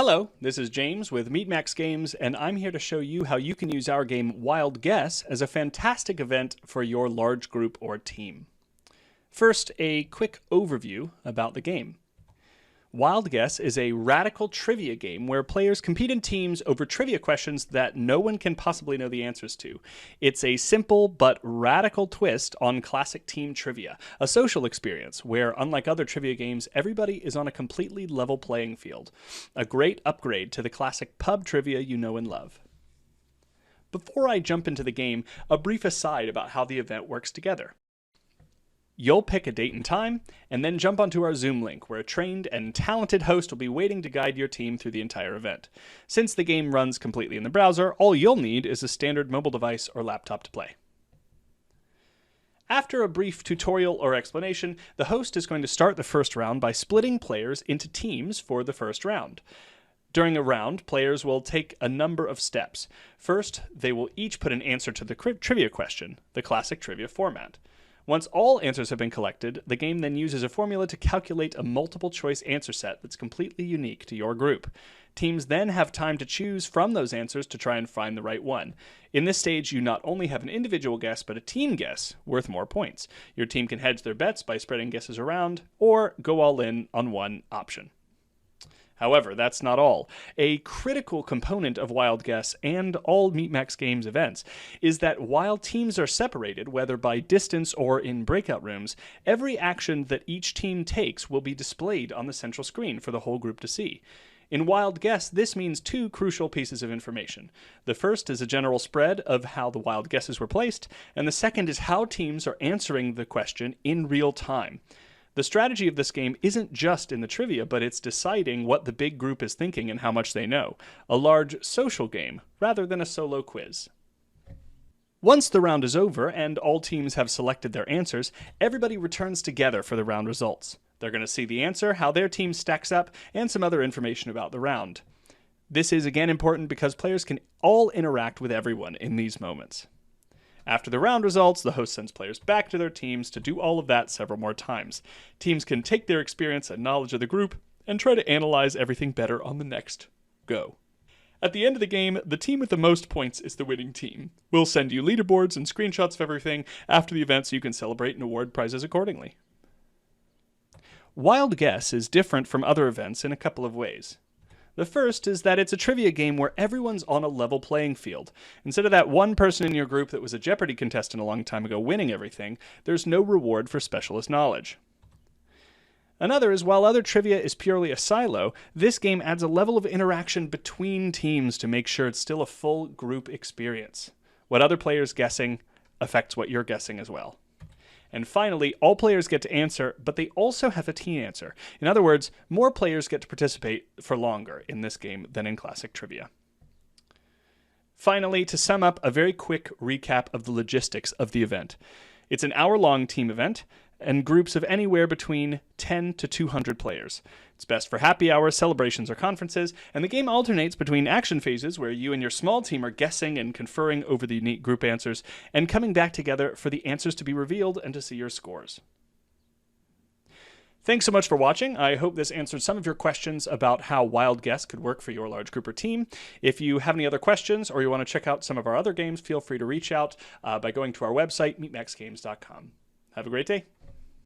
Hello, this is James with MeatMax Games, and I'm here to show you how you can use our game Wild Guess as a fantastic event for your large group or team. First, a quick overview about the game. Wild Guess is a radical trivia game where players compete in teams over trivia questions that no one can possibly know the answers to. It's a simple but radical twist on classic team trivia, a social experience where, unlike other trivia games, everybody is on a completely level playing field. A great upgrade to the classic pub trivia you know and love. Before I jump into the game, a brief aside about how the event works together. You'll pick a date and time, and then jump onto our Zoom link, where a trained and talented host will be waiting to guide your team through the entire event. Since the game runs completely in the browser, all you'll need is a standard mobile device or laptop to play. After a brief tutorial or explanation, the host is going to start the first round by splitting players into teams for the first round. During a round, players will take a number of steps. First, they will each put an answer to the trivia question, the classic trivia format. Once all answers have been collected, the game then uses a formula to calculate a multiple-choice answer set that's completely unique to your group. Teams then have time to choose from those answers to try and find the right one. In this stage, you not only have an individual guess, but a team guess worth more points. Your team can hedge their bets by spreading guesses around, or go all in on one option. However, that's not all. A critical component of Wild Guess and all MeatMax Games events is that while teams are separated, whether by distance or in breakout rooms, every action that each team takes will be displayed on the central screen for the whole group to see. In Wild Guess, this means two crucial pieces of information. The first is a general spread of how the wild guesses were placed, and the second is how teams are answering the question in real time. The strategy of this game isn't just in the trivia, but it's deciding what the big group is thinking and how much they know. A large social game, rather than a solo quiz. Once the round is over and all teams have selected their answers, everybody returns together for the round results. They're going to see the answer, how their team stacks up, and some other information about the round. This is again important because players can all interact with everyone in these moments. After the round results, the host sends players back to their teams to do all of that several more times. Teams can take their experience and knowledge of the group and try to analyze everything better on the next go. At the end of the game, the team with the most points is the winning team. We'll send you leaderboards and screenshots of everything after the event so you can celebrate and award prizes accordingly. Wild Guess is different from other events in a couple of ways. The first is that it's a trivia game where everyone's on a level playing field. Instead of that one person in your group that was a Jeopardy contestant a long time ago winning everything, there's no reward for specialist knowledge. Another is while other trivia is purely a silo, this game adds a level of interaction between teams to make sure it's still a full group experience. What other players guessing affects what you're guessing as well. And finally, all players get to answer, but they also have a team answer. In other words, more players get to participate for longer in this game than in classic trivia. Finally, to sum up, a very quick recap of the logistics of the event. It's an hour-long team event, and groups of anywhere between 10 to 200 players. It's best for happy hours, celebrations, or conferences, and the game alternates between action phases where you and your small team are guessing and conferring over the unique group answers, and coming back together for the answers to be revealed and to see your scores. Thanks so much for watching. I hope this answered some of your questions about how Wild Guess could work for your large group or team. If you have any other questions or you want to check out some of our other games, feel free to reach out by going to our website, meatmaxgames.com. Have a great day.